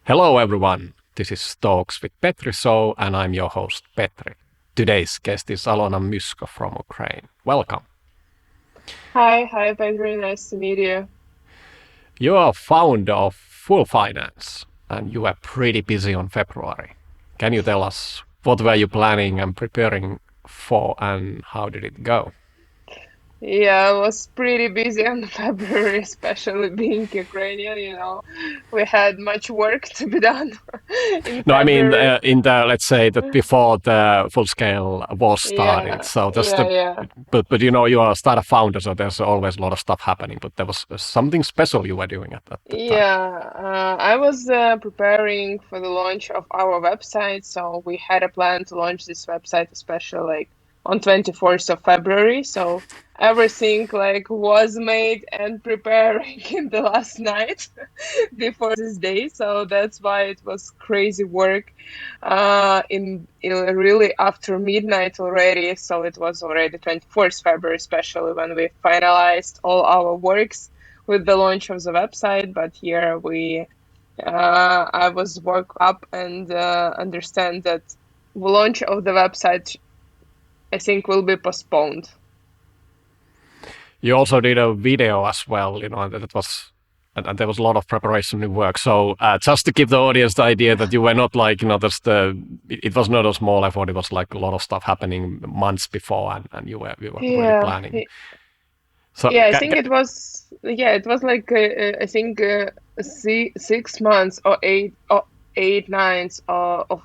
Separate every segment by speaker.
Speaker 1: Hello everyone, this is Talks with Petri show and I'm your host Petri. Today's guest is Alyona Mysko from Ukraine. Welcome.
Speaker 2: Hi, Petri. Nice to meet you.
Speaker 1: You are founder of Fuelfinance and you were pretty busy on February. Can you tell us what were you planning and preparing for and how did it go?
Speaker 2: Yeah, I was pretty busy on February, especially being Ukrainian, We had much work to be done in
Speaker 1: No, I mean
Speaker 2: February.
Speaker 1: in the let's say that before the full scale war started.
Speaker 2: Yeah,
Speaker 1: So that's the
Speaker 2: yeah.
Speaker 1: but you are a startup founder, so there's always a lot of stuff happening. But there was something special you were doing at that time.
Speaker 2: Yeah, I was preparing for the launch of our website, so we had a plan to launch this website, especially like on 24th of February. So everything like was made and preparing in the last night before this day. So that's why it was crazy work in really after midnight already. So it was already 24th February, especially when we finalized all our works with the launch of the website. But here I was woke up and understand that the launch of the website, I think, will be postponed.
Speaker 1: You also did a video as well, and that was and there was a lot of preparation and work. So just to give the audience the idea that you were not like, just it was not a small effort. It was like a lot of stuff happening months before, and you were really
Speaker 2: Yeah,
Speaker 1: planning. So
Speaker 2: yeah, I think it was. Yeah, it was like I think 6 months or 8 9 of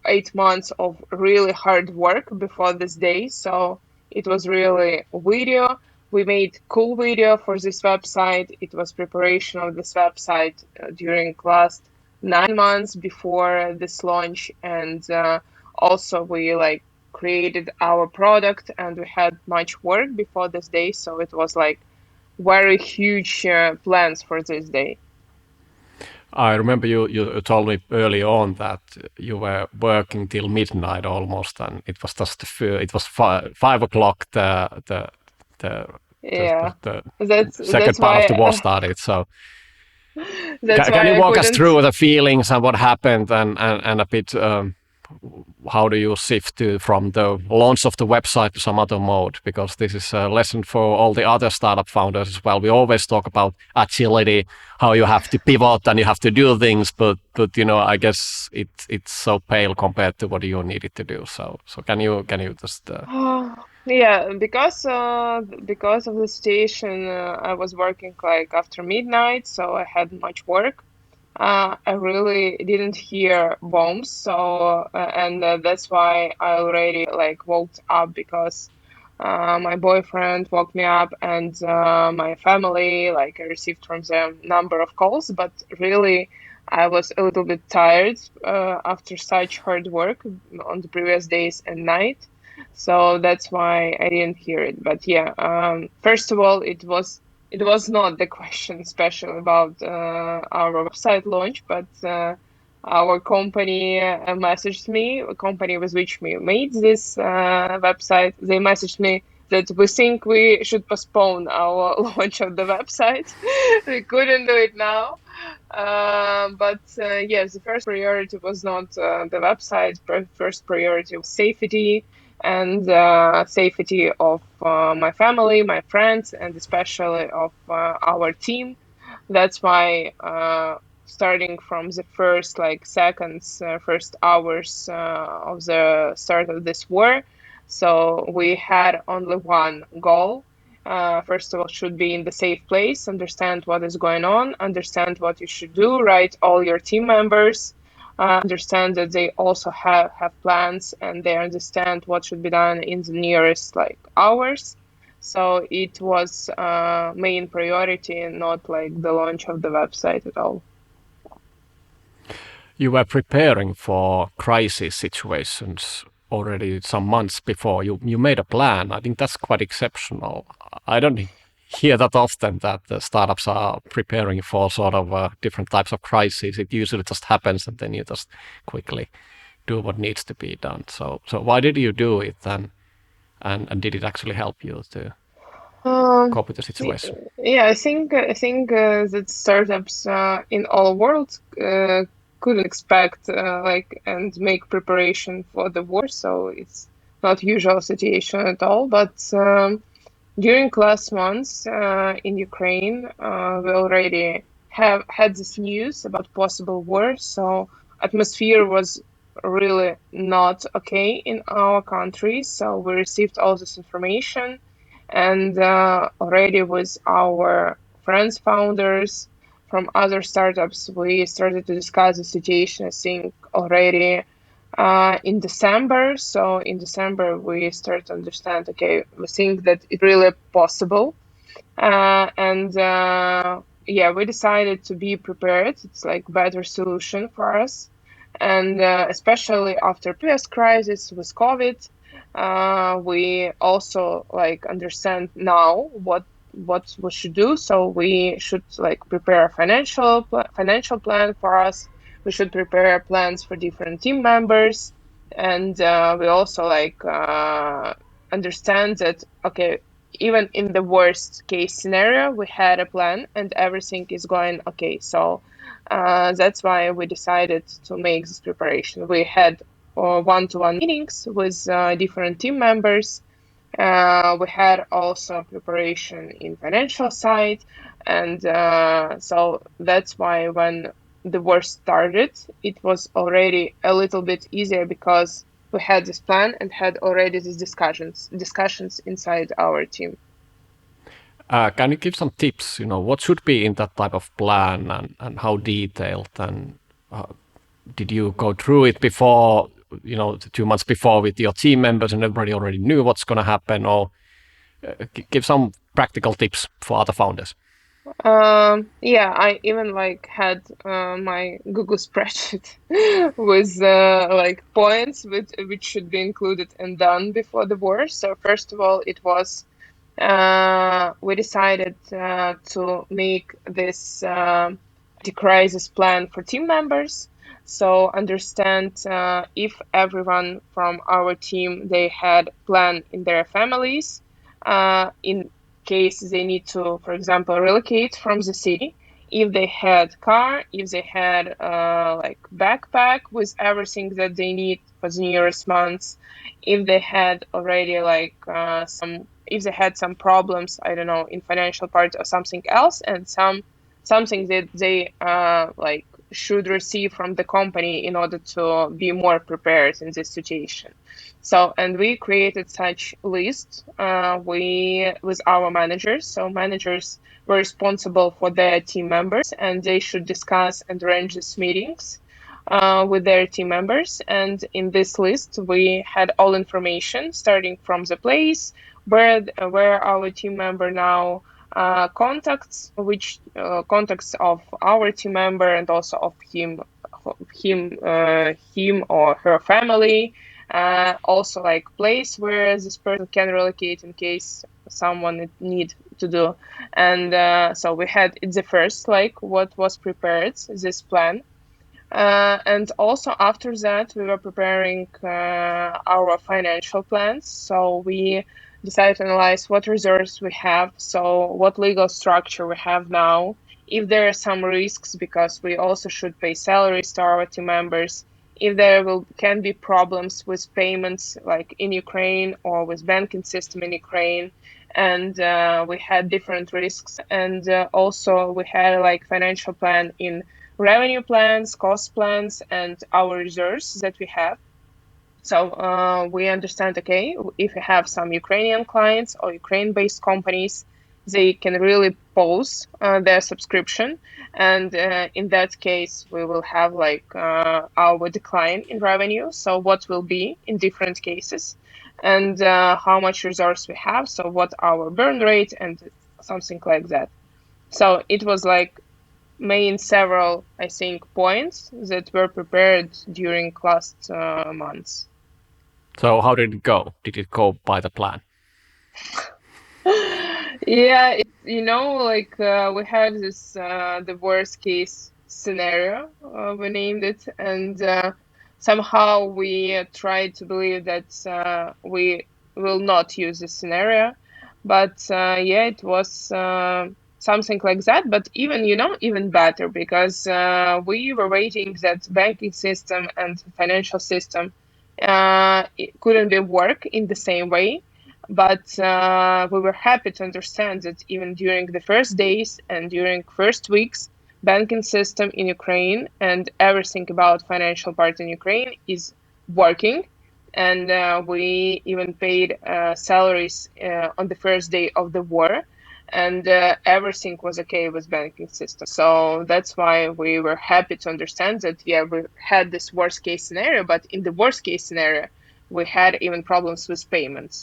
Speaker 2: 8 months of really hard work before this day. So it was really video. We made cool video for this website. It was preparation of this website during last 9 months before this launch, and also we like created our product, and we had much work before this day. So it was like very huge plans for this day.
Speaker 1: I remember you told me early on that you were working till midnight almost, and it was just it was 5 o'clock the
Speaker 2: Yeah,
Speaker 1: the
Speaker 2: that's
Speaker 1: second part of the war
Speaker 2: why
Speaker 1: started. So
Speaker 2: that's
Speaker 1: can you
Speaker 2: why I
Speaker 1: walk us
Speaker 2: couldn't.
Speaker 1: through the feelings and what happened and a bit how do you shift from the launch of the website to some other mode? Because this is a lesson for all the other startup founders as well. We always talk about agility, how you have to pivot and you have to do things, but I guess it's so pale compared to what you needed to do. So can you just
Speaker 2: Yeah, because of the situation, I was working like after midnight, so I had much work. I really didn't hear bombs, so and that's why I already like woke up because my boyfriend woke me up and my family like I received from them number of calls, but really I was a little bit tired after such hard work on the previous days and night, so that's why I didn't hear it. But yeah, first of all, it was not the question special about our website launch, but our company messaged me, a company with which we made this website. They messaged me that we think we should postpone our launch of the website. We couldn't do it now. But yes, the first priority was not the website. First priority was safety and safety of my family, my friends, and especially of our team. That's why starting from the first like seconds, first hours of the start of this war, so we had only one goal. First of all, should be in the safe place, understand what is going on, understand what you should do, write all your team members, understand that they also have plans and they understand what should be done in the nearest like hours. So it was main priority and not like the launch of the website at all.
Speaker 1: you were preparing for crisis situations already some months before. You made a plan. I think that's quite exceptional. I don't hear that often that the startups are preparing for sort of different types of crises. It usually just happens and then you just quickly do what needs to be done. So why did you do it then? And did it actually help you to
Speaker 2: Um,
Speaker 1: cope with the
Speaker 2: y-
Speaker 1: situation?
Speaker 2: yeah, I think that startups in all worlds couldn't expect and make preparation for the war. So it's not usual situation at all. But during last months in Ukraine, we already have had this news about possible war. So atmosphere was really not okay in our country. So we received all this information, and already with our friends, founders from other startups, we started to discuss the situation. I think already in December. So in December, we start to understand, okay, we think that it's really possible. And yeah, we decided to be prepared. It's like better solution for us. And especially after previous crisis with COVID, we also like understand now what we should do. So we should like prepare a financial plan for us. We should prepare plans for different team members, and we also understand that okay, even in the worst case scenario, we had a plan and everything is going okay. So that's why we decided to make this preparation. We had one-to-one meetings with different team members. We had also preparation in financial side, and so that's why when the war started, it was already a little bit easier because we had this plan and had already these discussions inside our team.
Speaker 1: Can you give some tips? What should be in that type of plan, and how detailed? And did you go through it before, 2 months before with your team members, and everybody already knew what's going to happen? Or give some practical tips for other founders.
Speaker 2: Yeah, I even had my Google spreadsheet with points which should be included and done before the war. So first of all, it was we decided to make this crisis plan for team members. So understand if everyone from our team they had plan in their families. In case they need to, for example, relocate from the city, if they had car, if they had backpack with everything that they need for the nearest months, if they had already if they had some problems, I don't know, in financial part or something else, and something that they should receive from the company in order to be more prepared in this situation. So, and we created such list with our managers. So managers were responsible for their team members, and they should discuss and arrange these meetings with their team members. And in this list, we had all information starting from the place where our team member now contacts, which contacts of our team member and also of him or her family. Also like place where this person can relocate in case someone need to do. And so we had the first what was prepared, this plan. And also after that, we were preparing our financial plans. So we decided to analyze what reserves we have, so what legal structure we have now, if there are some risks, because we also should pay salaries to our team members, if there can be problems with payments like in Ukraine or with banking system in Ukraine. And we had different risks. And also we had financial plan in revenue plans, cost plans, and our reserves that we have. So we understand, okay, if we have some Ukrainian clients or Ukraine-based companies, they can really pause their subscription. And in that case, we will have our decline in revenue. So what will be in different cases and how much resource we have. So what our burn rate and something like that. So it was main several, I think, points that were prepared during last months.
Speaker 1: So how did it go? Did it go by the plan?
Speaker 2: Yeah, we had this the worst case scenario, we named it, and somehow we tried to believe that we will not use this scenario. But yeah, it was something like that. But even, even better, because we were waiting that banking system and financial system it couldn't be work in the same way. But we were happy to understand that even during the first days and during first weeks, banking system in Ukraine and everything about financial part in Ukraine is working. And we even paid salaries on the first day of the war, and everything was okay with banking system. So that's why we were happy to understand that, yeah, we had this worst case scenario, but in the worst case scenario, we had even problems with payments.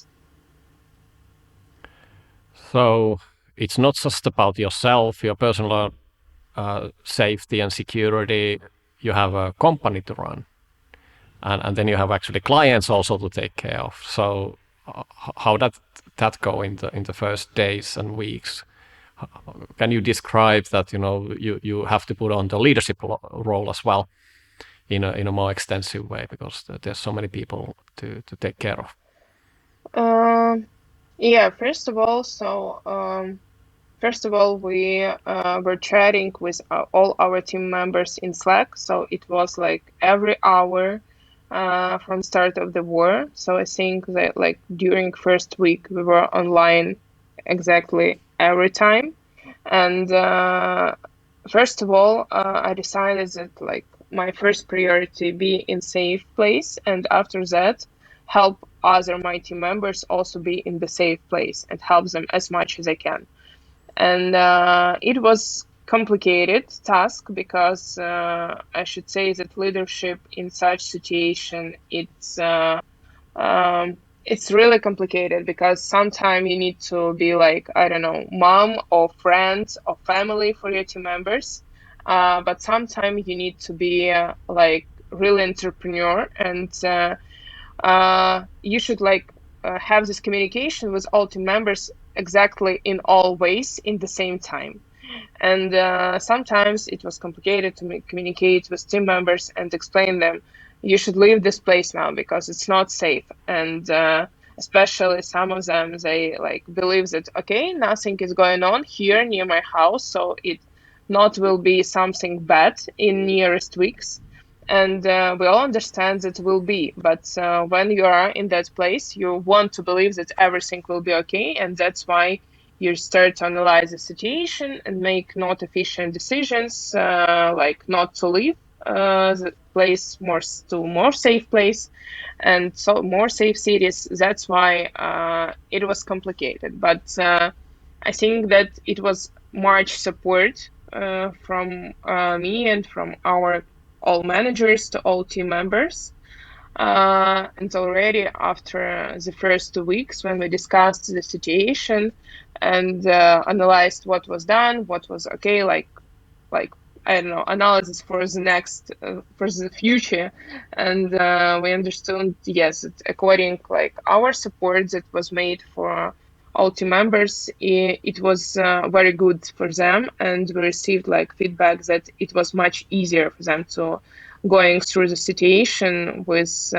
Speaker 1: So it's not just about yourself, your personal safety and security. You have a company to run, and then you have actually clients also to take care of. So how did that go in the first days and weeks? Can you describe that? You have to put on the leadership role as well in a more extensive way, because there's so many people to take care of.
Speaker 2: Um, yeah, first of all, we were chatting with all our team members in Slack. So it was like every hour from the start of the war. So I think that like during first week we were online exactly every time. And first of all, I decided that like my first priority be in safe place, and after that, help other my team members also be in the safe place and help them as much as I can. And it was complicated task because I should say that leadership in such situation it's really complicated, because sometimes you need to be like, I don't know, mom or friends or family for your team members, but sometimes you need to be like real entrepreneur, and you should like have this communication with all team members exactly in all ways in the same time. And sometimes it was complicated to communicate with team members and explain them, you should leave this place now because it's not safe. And especially some of them, they like believe that, okay, nothing is going on here near my house, so it not will be something bad in nearest weeks. And we all understand that will be, but when you are in that place, you want to believe that everything will be okay, and that's why you start to analyze the situation and make not efficient decisions, like not to leave the place more to more safe place, and so more safe cities. That's why it was complicated, but I think that it was much support from me and from our all managers to all team members. And already after the first 2 weeks, when we discussed the situation and analyzed what was done, what was okay, like I don't know, analysis for the next for the future, and we understood, yes, that according like our support that was made for all team members, it was very good for them, and we received like feedback that it was much easier for them to going through the situation with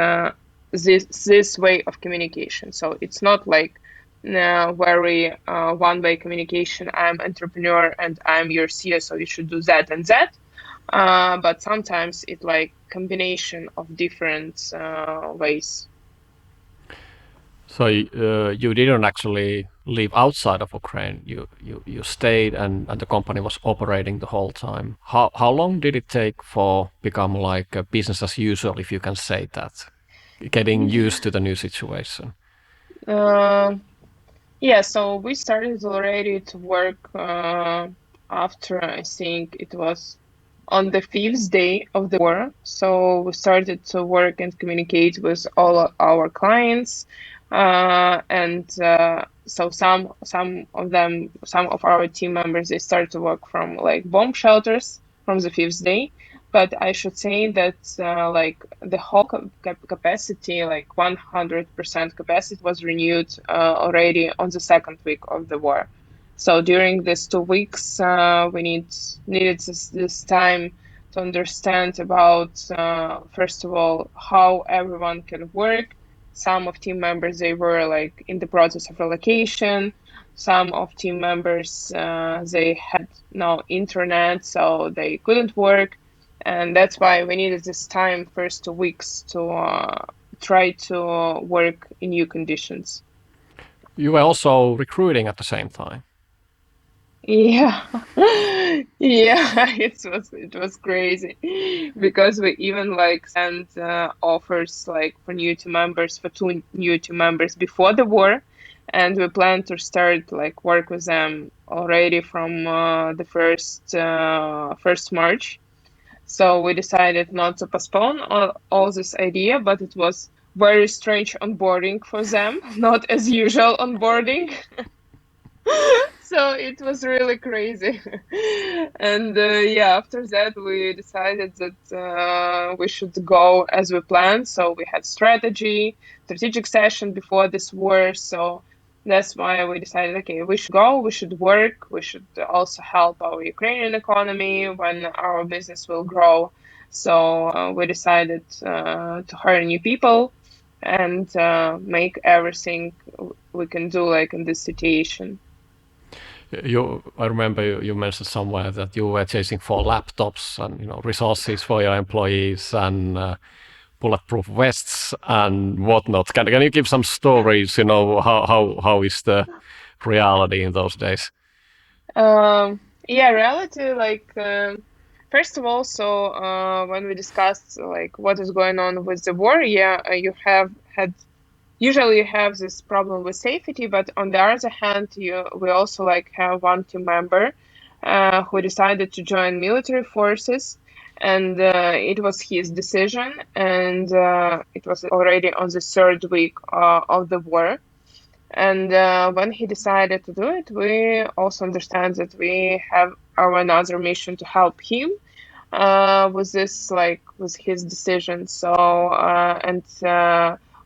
Speaker 2: this way of communication. So it's not like very one-way communication. I'm entrepreneur and I'm your CEO, so you should do that and that. But sometimes it like combination of different ways.
Speaker 1: So you didn't actually live outside of Ukraine. You stayed, and the company was operating the whole time. How long did it take for become like a business as usual, if you can say that, getting used to the new situation?
Speaker 2: Uh, yeah, so we started already to work after, I think it was on the fifth day of the war. So we started to work and communicate with all our clients, and so some of our team members, they start to work from like bomb shelters from the fifth day. But I should say that like the whole capacity, like 100% capacity, was renewed already on the second week of the war. So during these 2 weeks, we needed this time to understand about first of all how everyone can work. Some of team members, they were like in the process of relocation. some of team members they had no internet, so they couldn't work, and that's why we needed this time, first 2 weeks, to try to work in new conditions.
Speaker 1: You were also recruiting at the same time.
Speaker 2: Yeah, yeah, it was crazy because we even like sent offers like for new team members, for two new team members before the war, and we plan to start like work with them already from the first March. So we decided not to postpone all this idea, but it was very strange onboarding for them, not as usual onboarding. So it was really crazy. And yeah, after that, we decided that we should go as we planned. So we had strategic session before this war. So that's why we decided, okay, we should go, we should work, we should also help our Ukrainian economy when our business will grow. So we decided to hire new people and make everything we can do like in this situation.
Speaker 1: I remember you mentioned somewhere that you were chasing for laptops and resources for your employees and bulletproof vests and whatnot. Can you give some stories? How is the reality in those days?
Speaker 2: Yeah, reality, like, first of all, so when we discussed like what is going on with the war, yeah, you have had usually you have this problem with safety, but on the other hand, we also like have one team member who decided to join military forces, and it was his decision, and it was already on the third week of the war. And when he decided to do it, we also understand that we have our another mission to help him with this, like with his decision. So and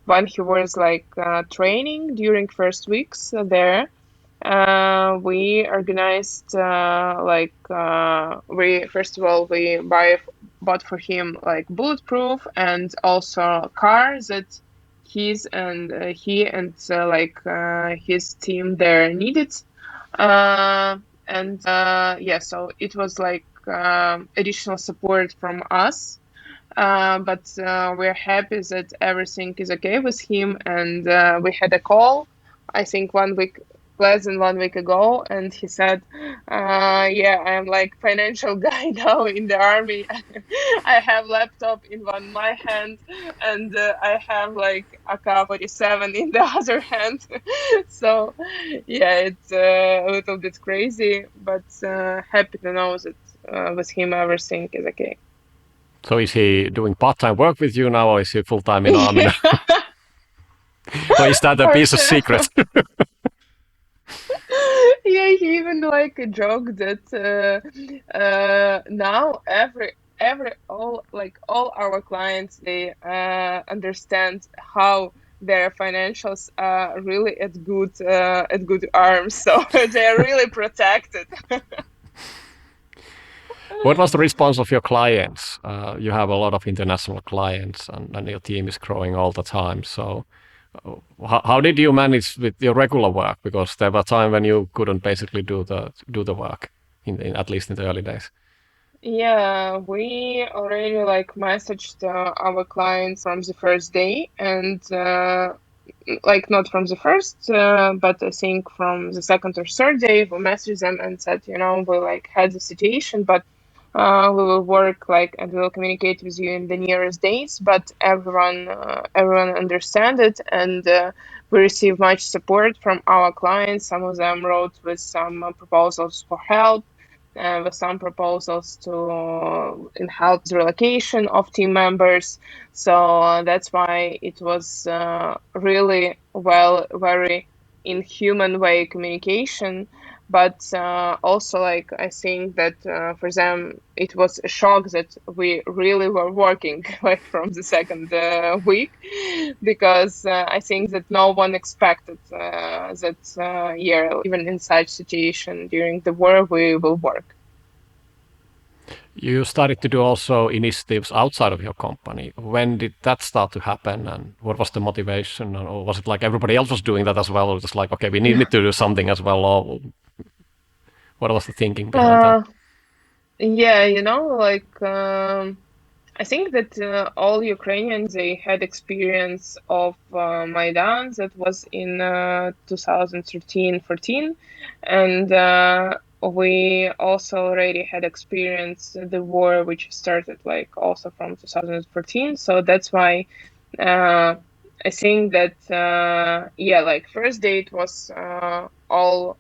Speaker 2: when he was like training during first weeks there, we organized we first of all we bought for him like bulletproof and also a car that he and his team there needed. And yeah, so it was like additional support from us. But we're happy that everything is okay with him. And we had a call, I think less than 1 week ago, and he said, "Yeah, I'm like financial guy now in the army. I have laptop in my hand, and I have like AK-47 in the other hand." So yeah, it's a little bit crazy, but happy to know that with him everything is okay.
Speaker 1: So is he doing part-time work with you now, or is he full-time in army now? Or is that a
Speaker 2: For
Speaker 1: piece of
Speaker 2: sure.
Speaker 1: secret?
Speaker 2: Yeah, he even like a joke that now all our clients, they understand how their financials are really at good arms, so they are really protected.
Speaker 1: What was the response of your clients? You have a lot of international clients, and your team is growing all the time. So, how did you manage with your regular work? Because there were times when you couldn't basically do the work, at least in the early days.
Speaker 2: Yeah, we already like messaged our clients from the first day, and like not from the first, but I think from the second or third day, we messaged them and said, we like had the situation, but we will work like and we will communicate with you in the nearest days. But everyone understand it, and we receive much support from our clients. Some of them wrote with some proposals for help. With some proposals to help the relocation of team members. So that's why it was really very in human way communication. But also, like I think that for them it was a shock that we really were working like from the second week, because I think that no one expected that yeah, even in such situation during the war we will work.
Speaker 1: You started to do also initiatives outside of your company. When did that start to happen, and what was the motivation? Or was it like everybody else was doing that as well, or just like, okay, we need to do something as well? Or what was the thinking behind that?
Speaker 2: Uh, yeah, I think that all Ukrainians they had experience of Maidan that was in 2013-14, and we also already had experienced the war, which started like also from 2014. So that's why uh, I think that yeah, like first date was all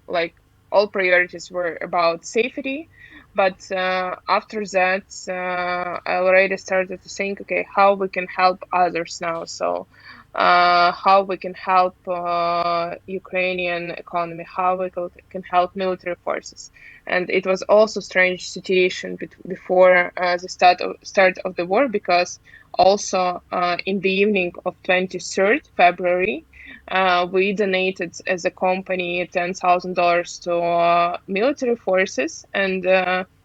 Speaker 2: priorities were about safety, but after that, I already started to think, okay, how we can help others now. So, how we can help Ukrainian economy, how we can help military forces. And it was also strange situation before the start of the war, because also in the evening of 23rd February, we donated as a company $10,000 to military forces, and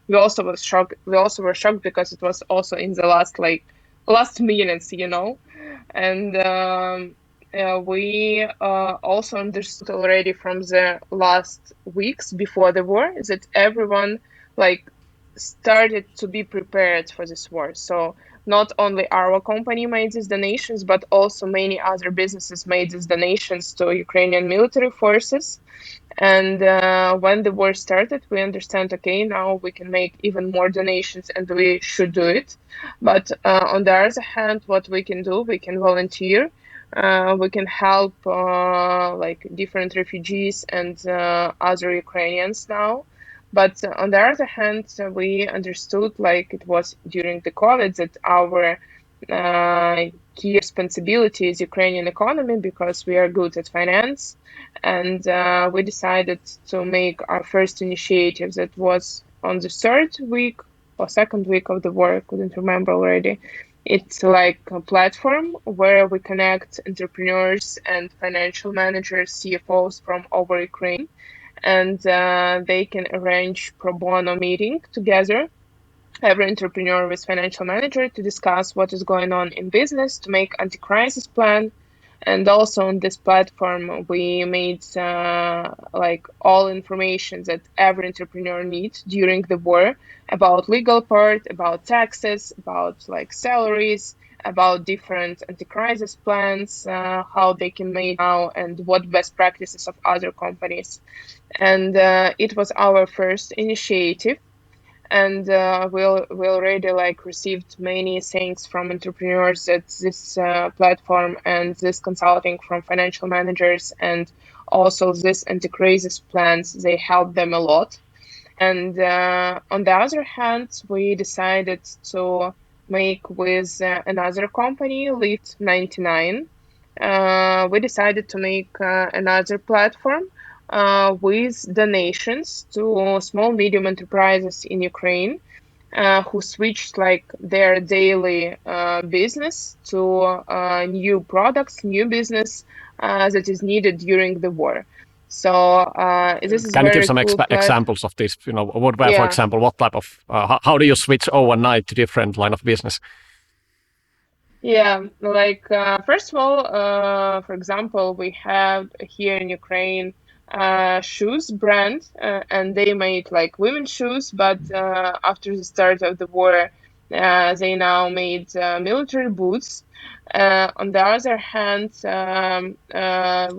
Speaker 2: we also was shocked. We also were shocked because it was also in the last minutes, and we also understood already from the last weeks before the war that everyone like started to be prepared for this war. So not only our company made these donations, but also many other businesses made these donations to Ukrainian military forces. And when the war started, we understand, okay, now we can make even more donations and we should do it. But on the other hand, what we can do, we can volunteer. We can help like different refugees and other Ukrainians now. But on the other hand, we understood like it was during the COVID that our key responsibility is Ukrainian economy because we are good at finance, and we decided to make our first initiative that was on the third week or second week of the war. I couldn't remember already. It's like a platform where we connect entrepreneurs and financial managers, CFOs from over Ukraine, and they can arrange pro bono meeting together, every entrepreneur with financial manager, to discuss what is going on in business, to make anti-crisis plan. And also on this platform, we made like all information that every entrepreneur needs during the war about legal part, about taxes, about like salaries, about different anti-crisis plans, how they can make now, and what best practices of other companies. And it was our first initiative, and we already like received many thanks from entrepreneurs at this platform, and this consulting from financial managers, and also this anti-crisis plans, they help them a lot. And on the other hand, we decided to make with another company, Lift 99. We decided to make another platform with donations to small medium enterprises in Ukraine who switched like their daily business to new products, new business that is needed during the war. So this is
Speaker 1: Can you give
Speaker 2: very
Speaker 1: some
Speaker 2: cool
Speaker 1: examples of this? What were, for
Speaker 2: yeah.
Speaker 1: example, what type of, how do you switch overnight to different line of business?
Speaker 2: Yeah, like first of all, for example, we have here in Ukraine shoes brand, and they made like women's shoes, but after the start of the war, they now made military boots. On the other hand,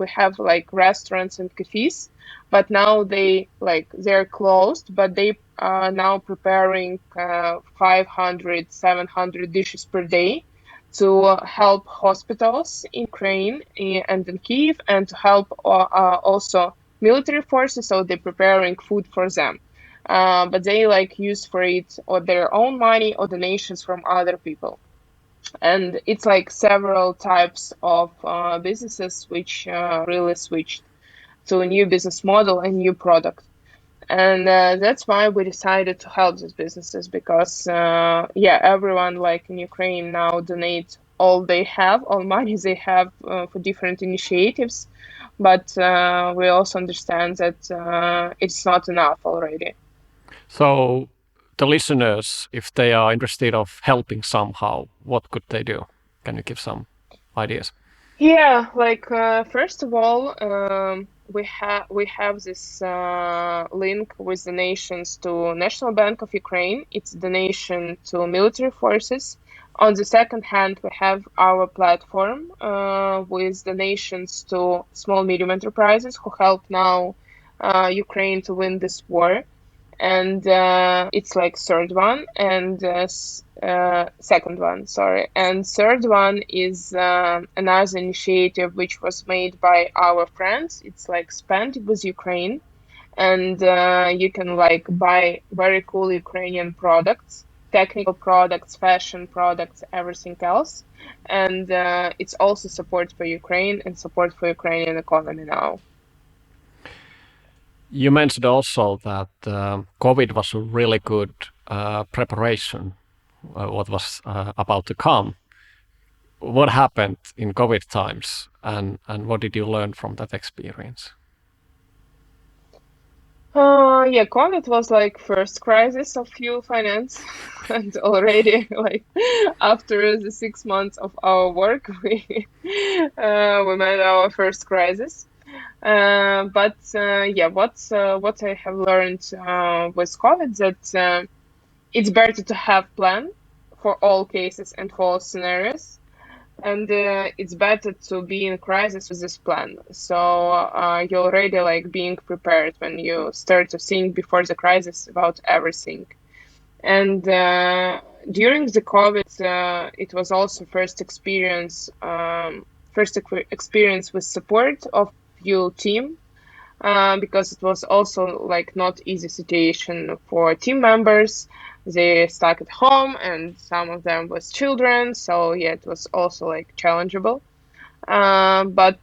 Speaker 2: we have like restaurants and cafes, but now they're closed, but they are now preparing 500, 700 dishes per day to help hospitals in Ukraine and in Kiev, and to help also military forces. So they're preparing food for them, but they like use for it or their own money or donations from other people. And it's like several types of businesses which really switched to a new business model and new product. And that's why we decided to help these businesses, because yeah, everyone like in Ukraine now donate all they have, all money they have for different initiatives, but we also understand that it's not enough already.
Speaker 1: So the listeners, if they are interested of helping somehow, what could they do? Can you give some ideas?
Speaker 2: Yeah, like first of all, we have this link with donations to National Bank of Ukraine. It's donation to military forces. On the second hand, we have our platform with donations to small medium enterprises who help now Ukraine to win this war. And it's like third one and second one, sorry, and third one is another initiative which was made by our friends. It's like Spend with Ukraine, and you can like buy very cool Ukrainian products, technical products, fashion products, everything else, and it's also support for Ukraine and support for Ukrainian economy now.
Speaker 1: You mentioned also that COVID was a really good preparation, what was about to come. What happened in COVID times, and what did you learn from that experience?
Speaker 2: Yeah, COVID was like first crisis of fuel finance, and already like after the 6 months of our work, we made our first crisis. But yeah, what I have learned with COVID that it's better to have plan for all cases and for all scenarios, and it's better to be in crisis with this plan. So you're already like being prepared when you start to think before the crisis about everything. And during the COVID, it was also first experience with support of your team, because it was also like not easy situation for team members. They stuck at home, and some of them was children, so yeah, it was also like challengeable. But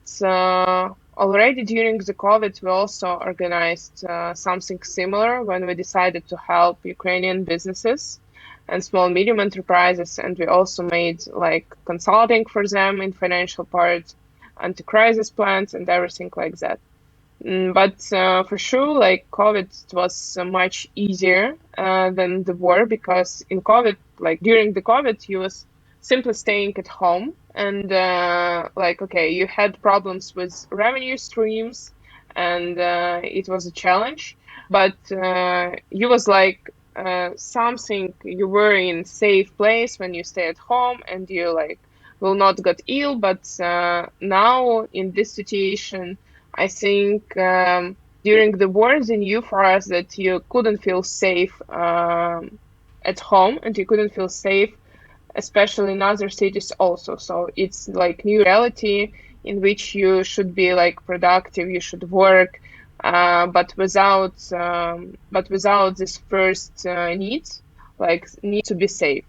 Speaker 2: already during the COVID, we also organized something similar when we decided to help Ukrainian businesses and small medium enterprises, and we also made like consulting for them in financial part, anti-crisis plans, and everything like that. But for sure, like COVID was much easier than the war, because in COVID, like during the COVID, you was simply staying at home, and like okay, you had problems with revenue streams, and it was a challenge. But you was like something, you were in safe place when you stay at home, and you like will not get ill. But now in this situation, I think during the war, they knew for us that you couldn't feel safe at home, and you couldn't feel safe, especially in other cities also. So it's like new reality in which you should be like productive, you should work, but without this first need, like need to be safe.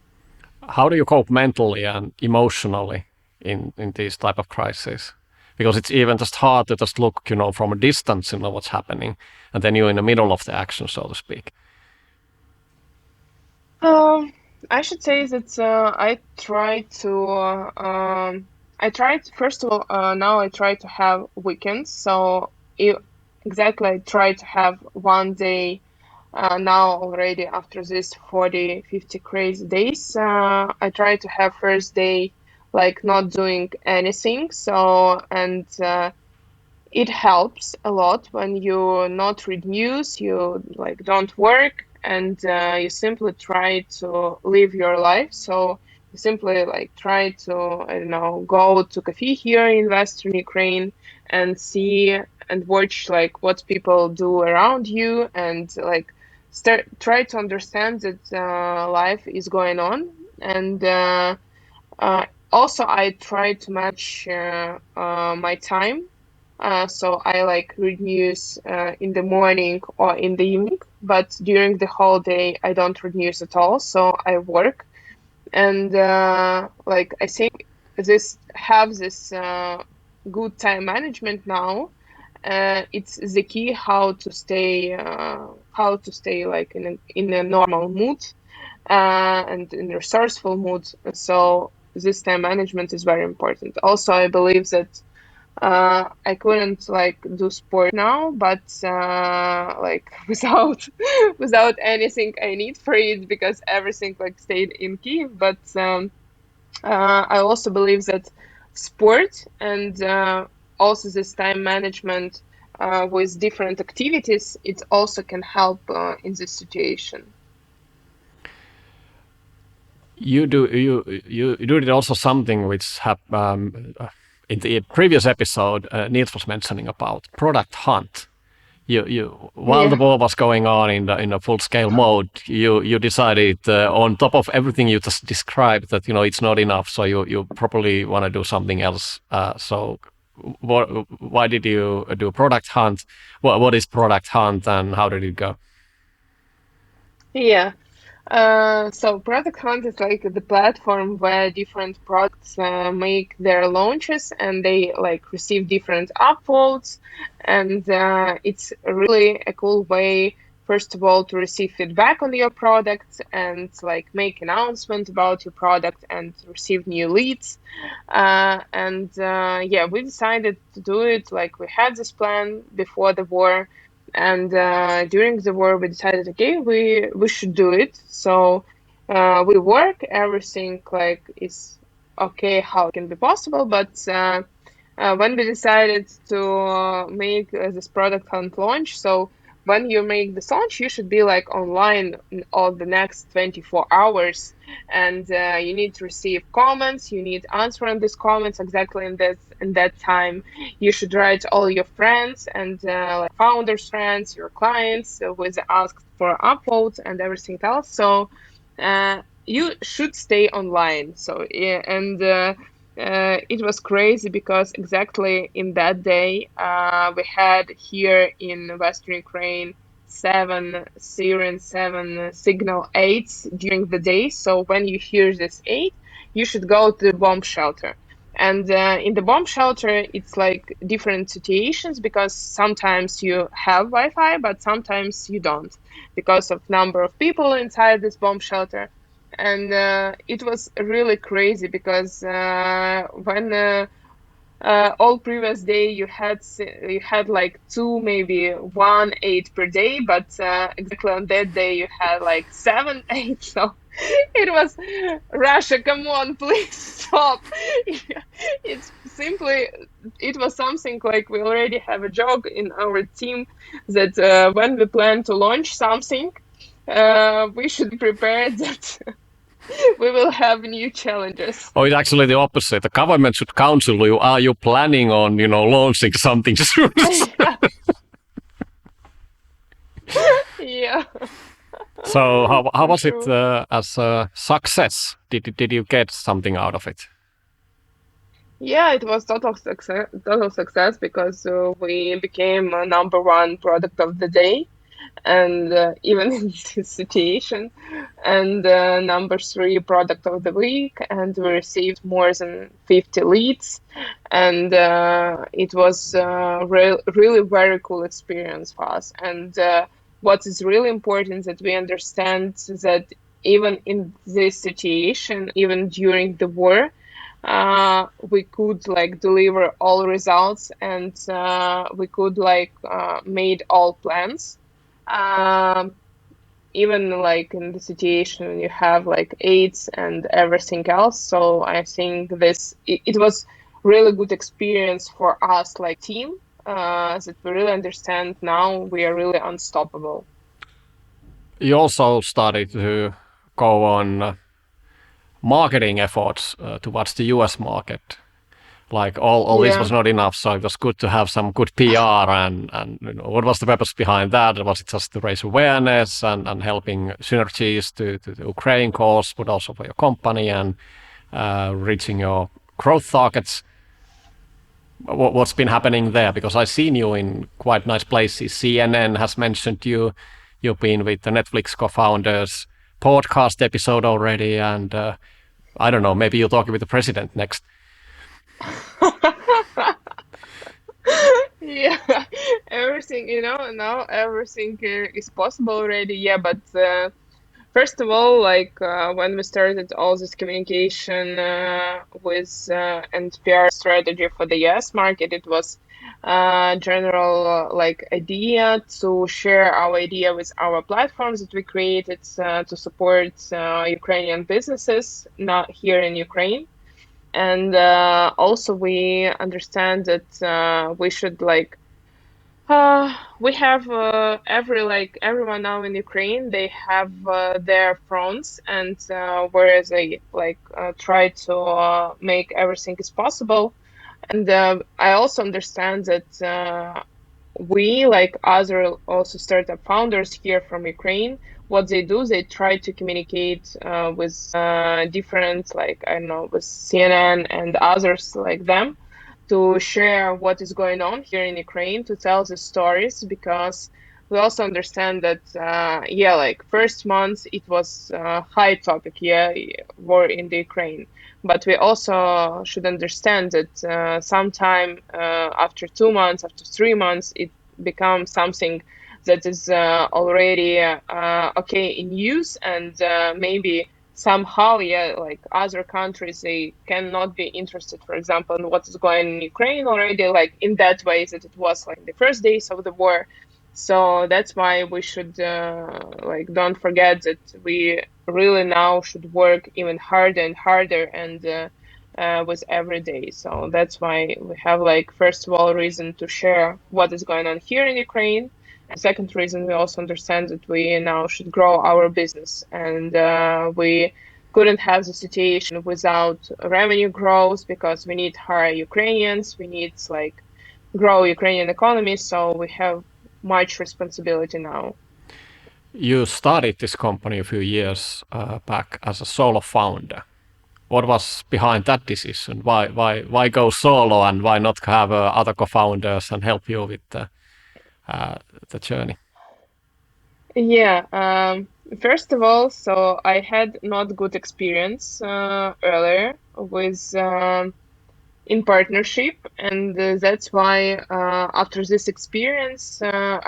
Speaker 1: How do you cope mentally and emotionally in these type of crises? Because it's even just hard to just look, from a distance, what's happening, and then you're in the middle of the action, so to speak.
Speaker 2: Um, I should say that I try to, first of all, now I try to have weekends. So it, exactly, I try to have one day now already after this 40, 50 crazy days. I try to have first day like not doing anything. So, and it helps a lot when you not read news, you like don't work, and you simply try to live your life. So you simply like try to, I don't know, go to cafe here in Western Ukraine and see and watch like what people do around you, and like start try to understand that life is going on. And also I try to match my time, so I like read news in the morning or in the evening, but during the whole day I don't read news at all. So I work, and like I think this good time management now. It's the key how to stay like in a normal mood and in resourceful mood. So this time management is very important. Also, I believe that I couldn't like do sport now, but like without anything I need for it because everything like stayed in Kiev. But I also believe that sport and also this time management with different activities, it also can help in this situation.
Speaker 1: You did also something which in the previous episode, Niels was mentioning about product hunt. You while the
Speaker 2: Yeah.
Speaker 1: war was going on in a full scale mode, you decided on top of everything you just described that it's not enough, so you probably want to do something else. So why did you do product hunt? What is product hunt and how did it go?
Speaker 2: Yeah. So Product Hunt is like the platform where different products make their launches and they like receive different upvotes. And it's really a cool way, first of all, to receive feedback on your product and like make announcement about your product and receive new leads. And yeah, we decided to do it. Like we had this plan before the war, and during the war we decided, okay, we should do it. So we work everything like is okay how it can be possible, but when we decided to make this product hunt launch, so when you make this launch, you should be like online in all the next 24 hours, and you need to receive comments. You need answer on these comments exactly in that time. You should write all your friends and like founders' friends, your clients, with asked for upvotes and everything else. So you should stay online. So yeah, and it was crazy because exactly in that day, we had here in Western Ukraine seven Syrian seven signal eights during the day. So when you hear this eight, you should go to the bomb shelter. And in the bomb shelter, it's like different situations because sometimes you have Wi-Fi, but sometimes you don't because of number of people inside this bomb shelter. And it was really crazy because when all previous day you had like two, maybe one eight per day, but exactly on that day you had like seven eight. So it was Russia, come on, please stop. It's simply, it was something like we already have a joke in our team that when we plan to launch something, we should be prepared that we will have new challenges.
Speaker 1: Or it's actually the opposite. The government should counsel you. Are you planning on launching something soon?
Speaker 2: Yeah. Yeah,
Speaker 1: So how
Speaker 2: for
Speaker 1: was it
Speaker 2: sure.
Speaker 1: as a success? Did you get something out of it?
Speaker 2: Yeah, it was total success because we became number one product of the day, and even in this situation, and number three product of the week, and we received more than 50 leads, and it was really very cool experience for us. And what is really important that we understand that even in this situation, even during the war, we could like deliver all results, and we could like made all plans, um, even like in the situation when you have like AIDS and everything else. So I think it was really good experience for us like team, that we really understand now we are really unstoppable.
Speaker 1: You also started to go on marketing efforts towards the US market. Like all this
Speaker 2: Yeah.
Speaker 1: was not enough, so it was good to have some good PR. And what was the purpose behind that? Was it just to raise awareness and helping synergies to the Ukraine cause, but also for your company and reaching your growth targets? What's been happening there? Because I've seen you in quite nice places. CNN has mentioned you. You've been with the Netflix co-founders podcast episode already, and I don't know, maybe you're talking with the president next.
Speaker 2: Yeah, everything, now everything is possible already. Yeah, but First of all, like when we started all this communication with and PR strategy for the US market, it was general like idea to share our idea with our platforms that we created to support Ukrainian businesses not here in Ukraine. And also we understand that we should like we have everyone now in Ukraine, they have their fronts, and whereas they like try to make everything as possible. And I also understand that we, like other also startup founders here from Ukraine, what they do, they try to communicate with different, like, I don't know, with CNN and others like them to share what is going on here in Ukraine, to tell the stories, because we also understand that, yeah, like first month it was a high topic, yeah, war in the Ukraine. But we also should understand that sometime after 2 months, after 3 months, it becomes something that is already okay in use, and maybe somehow, yeah, like other countries, they cannot be interested, for example, in what is going on in Ukraine already, like in that way that it was like the first days of the war. So that's why we should like don't forget that we really now should work even harder and harder, and with every day. So that's why we have like first of all reason to share what is going on here in Ukraine. And second reason, we also understand that we now should grow our business, and we couldn't have the situation without revenue growth, because we need hire Ukrainians, we need like grow Ukrainian economy. So we have much responsibility now.
Speaker 1: You started this company a few years back as a solo founder. What was behind that decision? Why go solo, and why not have other co-founders and help you with the journey?
Speaker 2: Yeah, first of all, so I had not good experience earlier with in partnership, and that's why after this experience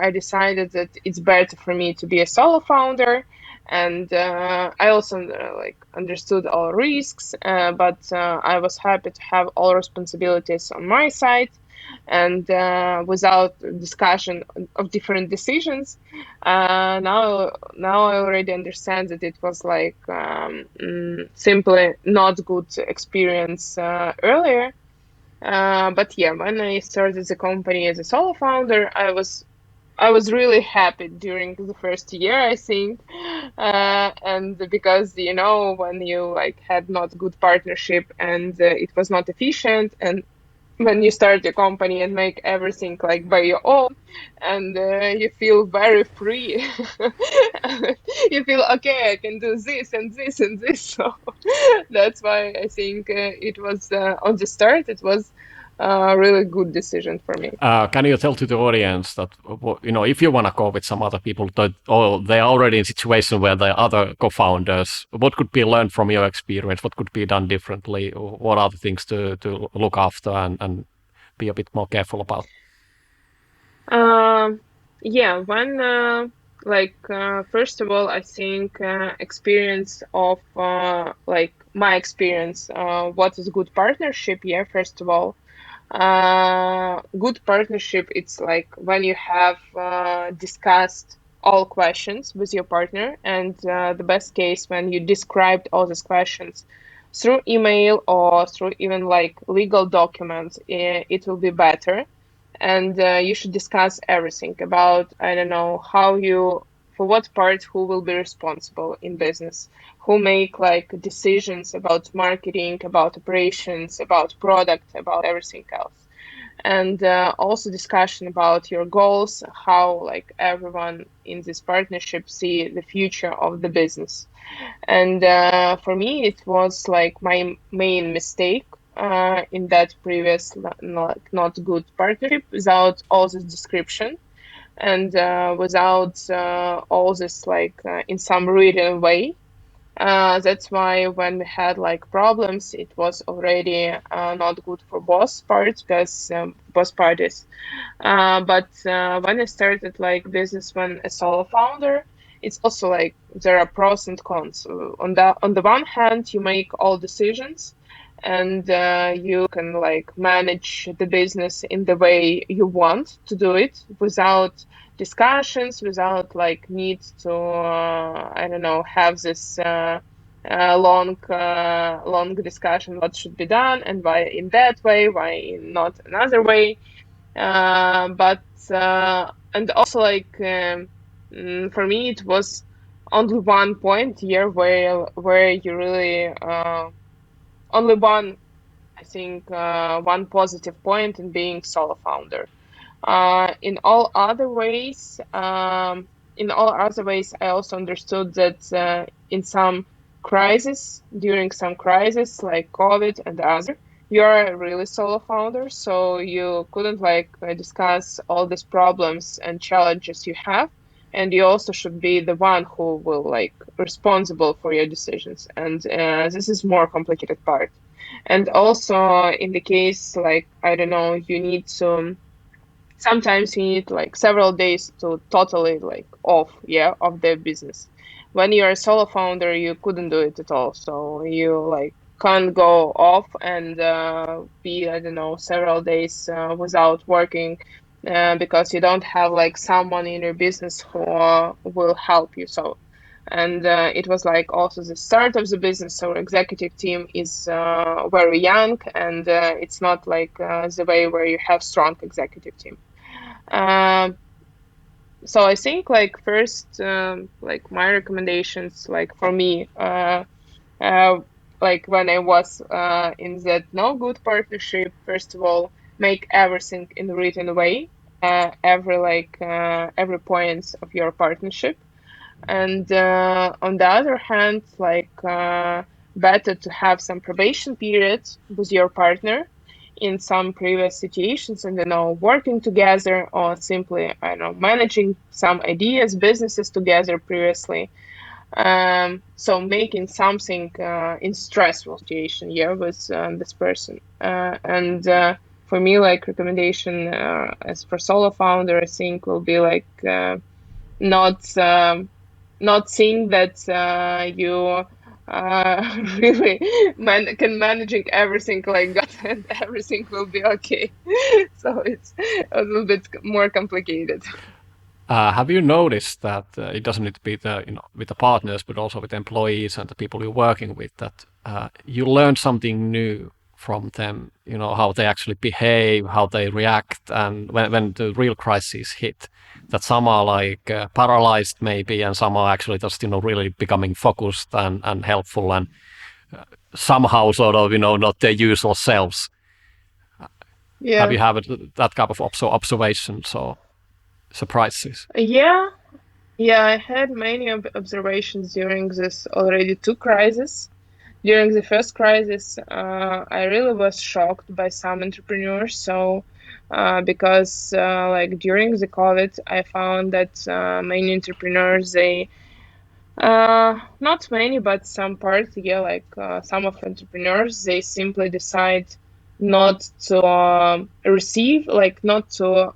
Speaker 2: I decided that it's better for me to be a solo founder. And I also like understood all risks, but I was happy to have all responsibilities on my side, and without discussion of different decisions. Now I already understand that it was like simply not good experience earlier. But yeah, when I started the company as a solo founder, I was really happy during the first year, I think, and because when you like had not good partnership, and it was not efficient, and when you start your company and make everything like by your own, and you feel very free. You feel okay, I can do this and this and this. So that's why I think it was on the start, it was a really good decision for me.
Speaker 1: Can you tell to the audience that if you want to go with some other people that they're already in a situation where the other co-founders, what could be learned from your experience? What could be done differently? Or what are the things to look after and be a bit more careful about?
Speaker 2: Um, yeah, when like first of all, I think experience of like my experience, what is good partnership? Yeah, first of all, good partnership, it's like when you have discussed all questions with your partner, and the best case when you described all these questions through email or through even like legal documents, it will be better. And you should discuss everything about, I don't know, how you, for what part, who will be responsible in business, who make like decisions about marketing, about operations, about product, about everything else. And also discussion about your goals, how like everyone in this partnership see the future of the business. And for me, it was like my main mistake in that previous not good partnership, without all this description, and without all this like in some written way. That's why when we had like problems, it was already not good for both parts, because both parties. But when I started like business when a solo founder, it's also like there are pros and cons. On the one hand, you make all decisions, and you can like manage the business in the way you want to do it without discussions, without like need to I don't know, have this long discussion what should be done and why in that way, why in not another way. But and also like for me it was only one point here where you really only one, I think, one positive point in being solo founder. In all other ways, I also understood that during some crisis like COVID and other, you are a really solo founder, so you couldn't like discuss all these problems and challenges you have, and you also should be the one who will like responsible for your decisions, and this is more complicated part. And also in the case like I don't know, you need to sometimes you need like several days to totally like off, yeah, of the business. When you're a solo founder, you couldn't do it at all, so you like can't go off and be, I don't know, several days without working, because you don't have like someone in your business who will help you. So and it was like also the start of the business, so executive team is very young, and it's not like the way where you have strong executive team. um, so I think like first, like my recommendations, like for me, uh, like when I was in that no good partnership, first of all, make everything in written way, every point of your partnership. And on the other hand, like better to have some probation period with your partner in some previous situations, and working together or simply managing some ideas, businesses together previously. So making something in stressful situation, yeah, with this person. And for me, like recommendation as for solo founder, I think will be like not not seeing that you really can managing everything like that and everything will be okay. So it's a little bit more complicated.
Speaker 1: Have you noticed that it doesn't need to be with the partners, but also with employees and the people you're working with, that you learn something new from them? You know how they actually behave, how they react, and when the real crisis hit, that some are like paralyzed maybe, and some are actually just really becoming focused and helpful and somehow sort of not their usual selves. Have
Speaker 2: Yeah.
Speaker 1: you had that kind of observations or surprises?
Speaker 2: Yeah. Yeah, I had many observations during this already two crises. During the first crisis, I really was shocked by some entrepreneurs. So, because like during the COVID, I found that many entrepreneurs, they not many, but some parts, yeah, like some of entrepreneurs, they simply decide not to receive, like not to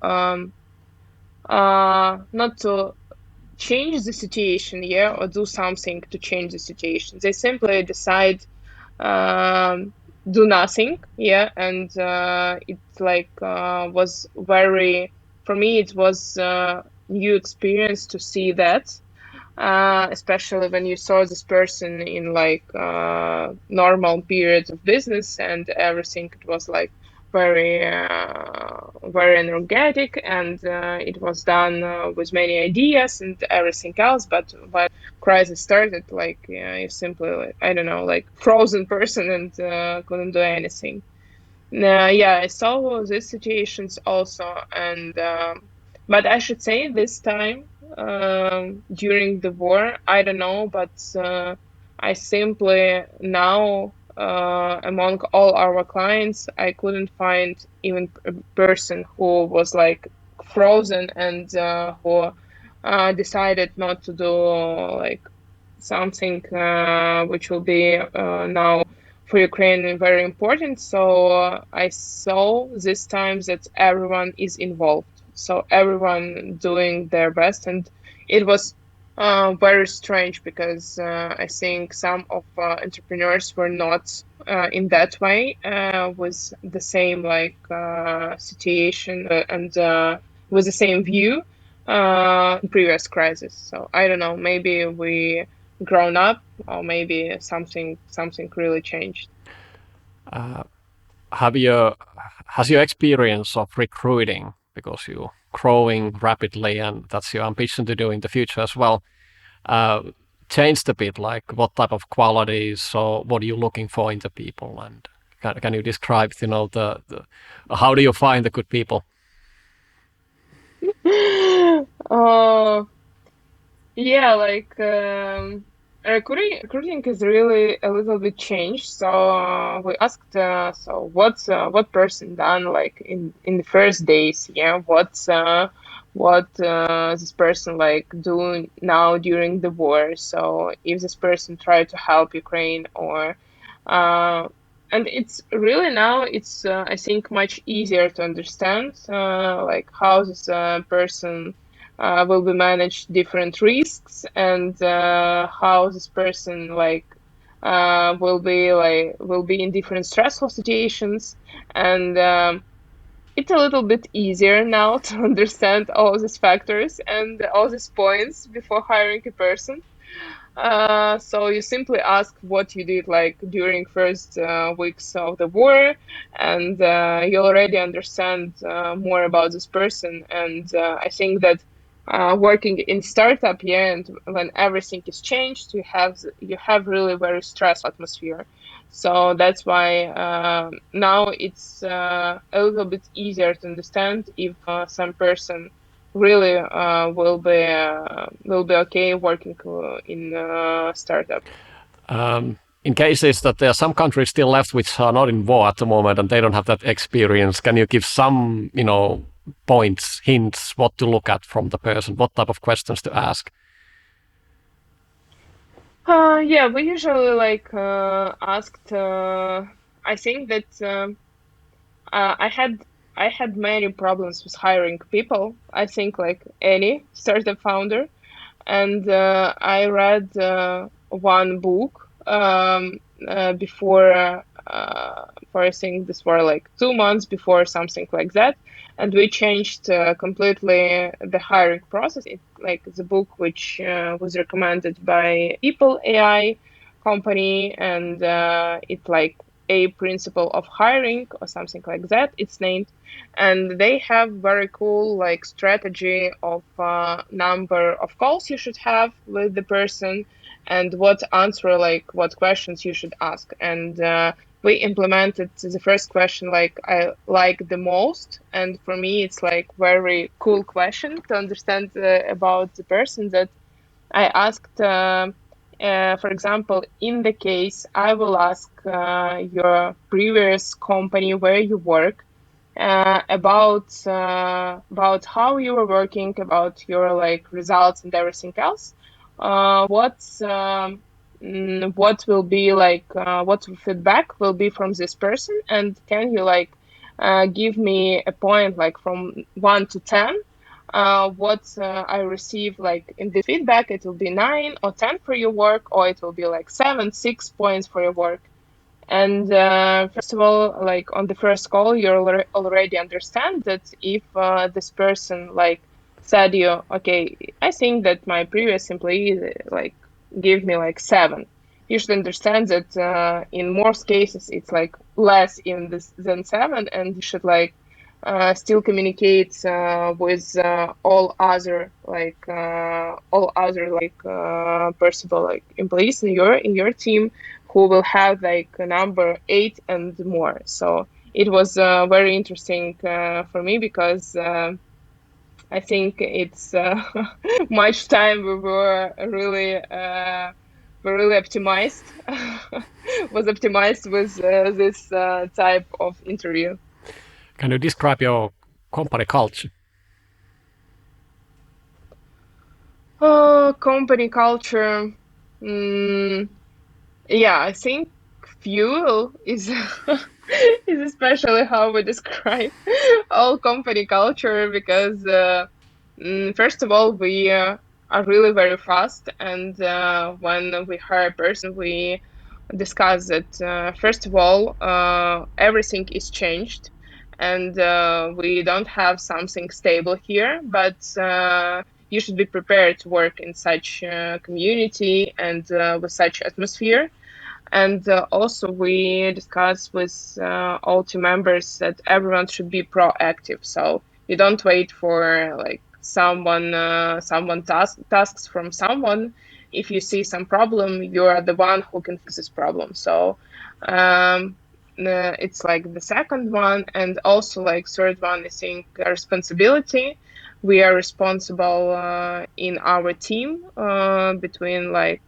Speaker 2: change the situation, yeah, or do something to change the situation. They simply decide um, do nothing, yeah, and it like was very, for me, it was new experience to see that, especially when you saw this person in like normal periods of business and everything. It was like very energetic, and it was done with many ideas and everything else. But when crisis started, like you simply, like, I don't know, like frozen person and couldn't do anything. Yeah, I saw these situations also, and but I should say this time during the war, I don't know, but I simply now among all our clients, I couldn't find even a person who was like frozen and who decided not to do like something which will be now for Ukraine very important. So I saw this time that everyone is involved. So everyone doing their best, and it was Very strange because I think some of entrepreneurs were not in that way with the same like situation and with the same view in previous crisis. So I don't know, maybe we grown up or maybe something really changed.
Speaker 1: Have you has your experience of recruiting, because you're growing rapidly and that's your ambition to do in the future as well, uh, changed a bit? Like what type of qualities or what are you looking for in the people? And can you describe, the how do you find the good people?
Speaker 2: Uh, Yeah, like recruiting is really a little bit changed. So we asked, so what's what person done like in the first days? Yeah, what this person like doing now during the war? So if this person tried to help Ukraine or uh, and it's really now it's I think much easier to understand like how this person will be managed different risks and how this person like will be in different stressful situations and it's a little bit easier now to understand all these factors and all these points before hiring a person. So you simply ask what you did like during first weeks of the war, and you already understand more about this person. And I think that working in startup, yeah, and when everything is changed, you have really very stressful atmosphere. So that's why now it's a little bit easier to understand if some person really will be okay working in startup.
Speaker 1: In cases that there are some countries still left which are not in war at the moment and they don't have that experience, can you give some, points, hints, what to look at from the person, what type of questions to ask?
Speaker 2: Yeah, we usually like asked. I think that uh, I had I had many problems with hiring people. I think like any startup founder, and I read one book before for I think this were like 2 months before something like that, and we changed completely the hiring process. It like the book which was recommended by People AI company, and it's like a principle of hiring or something like that. It's named, and they have very cool like strategy of number of calls you should have with the person and what answer like what questions you should ask and we implemented the first question like I like the most, and for me it's like very cool question to understand about the person that I asked, for example, in the case, I will ask your previous company where you work about how you were working, about your like results and everything else. What will be like what feedback will be from this person, and can you like give me a point like from 1 to 10 what I receive like in the feedback, it will be 9 or 10 for your work, or it will be like 7, 6 points for your work. And first of all, like on the first call, you already understand that if this person like said you, okay, I think that my previous employee like gave me like 7. You should understand that in most cases it's like less in this than 7, and you should like still communicate with all other like possible like employees in your team who will have like a number 8 and more. So it was very interesting for me because I think it's much time we were really optimized was optimized with this type of interview.
Speaker 1: Can you describe your company culture?
Speaker 2: Oh, company culture. Mm, yeah, I think fuel is is especially how we describe all company culture because first of all are really very fast. And when we hire a person, we discuss that first of all, everything is changed, and we don't have something stable here, but you should be prepared to work in such community and with such atmosphere. And also, we discuss with all team members that everyone should be proactive. So you don't wait for like someone tasks from someone. If you see some problem, you are the one who can fix this problem. So um, it's like the second one, and also like third one, I think responsibility. We are responsible in our team between like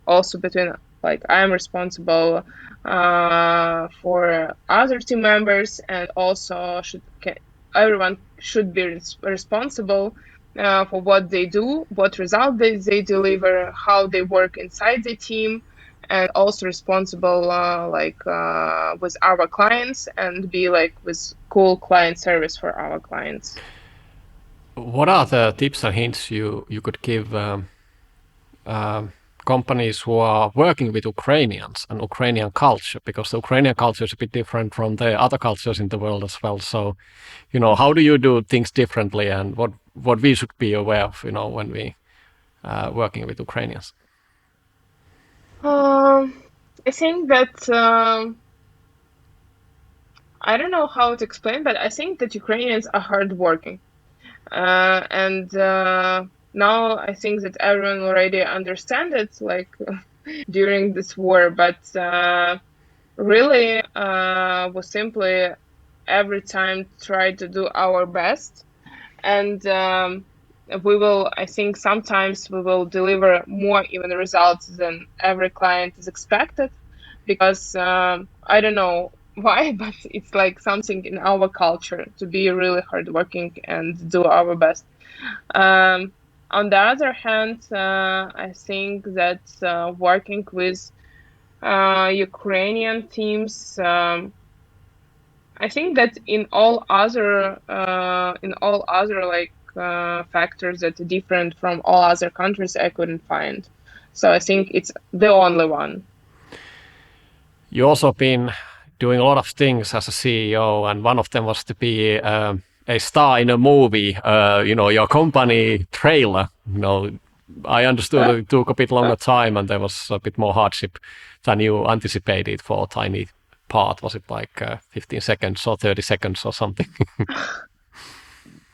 Speaker 2: also between like I'm responsible for other team members, and also everyone should be responsible for what they do, what result they deliver, how they work inside the team, and also responsible with our clients and be like with cool client service for our clients.
Speaker 1: What are the tips and hints you could give companies who are working with Ukrainians and Ukrainian culture? Because the Ukrainian culture is a bit different from the other cultures in the world as well. So, how do you do things differently, and what we should be aware of, when we working with Ukrainians?
Speaker 2: I think that I don't know how to explain, but I think that Ukrainians are hardworking. And now I think that everyone already understand it, like during this war. But really, we simply every time try to do our best, and we will. I think sometimes we will deliver more even results than every client is expected, because I don't know why, but it's like something in our culture to be really hardworking and do our best. Um, on the other hand, I think that working with Ukrainian teams, I think that in all other like factors that are different from all other countries, I couldn't find. So I think it's the only one.
Speaker 1: You also been doing a lot of things as a CEO, and one of them was to be a star in a movie. Your company trailer. I understood that it took a bit longer time, and there was a bit more hardship than you anticipated for a tiny part. Was it like 15 seconds or 30 seconds or something?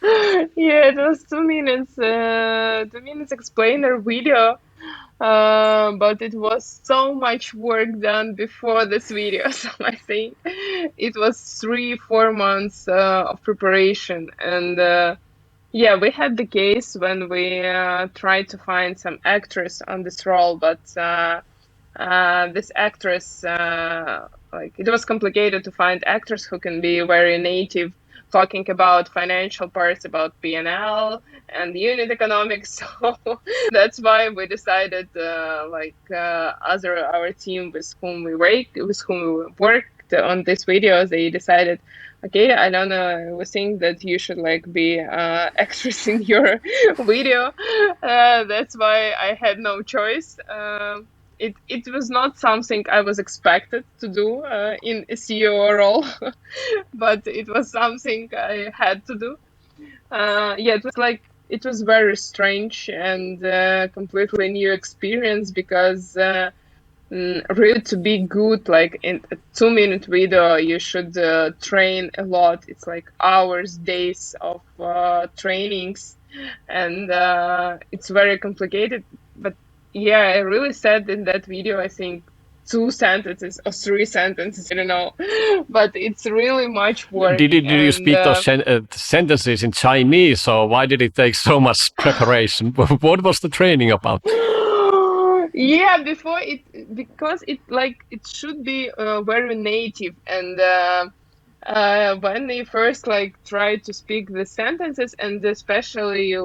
Speaker 2: Yeah, it was 2 minutes, 2 minutes explainer video. But it was so much work done before this video. So I think it was 3, 4 months of preparation. And yeah, we had the case when we tried to find some actress on this role, but this actress, like it was complicated to find actors who can be very native, talking about financial parts, about P&L and unit economics. So that's why we decided, our team with whom we worked on this video, they decided, okay, I don't know, we think that you should like be actress in your video. That's why I had no choice. It was not something I was expected to do in a CEO role, but it was something I had to do. Yeah, it was very strange and completely new experience, because really to be good, like in a 2 minute video, you should train a lot. It's like hours, days of trainings, and it's very complicated. But yeah, I really said in that video, I think 2 sentences or 3 sentences, I don't know, but it's really much work.
Speaker 1: Did you
Speaker 2: And
Speaker 1: speak those sentences in Chinese, or why did it take so much preparation? What was the training about?
Speaker 2: yeah, before it, because it should be very native, and when they first like try to speak the sentences, and especially you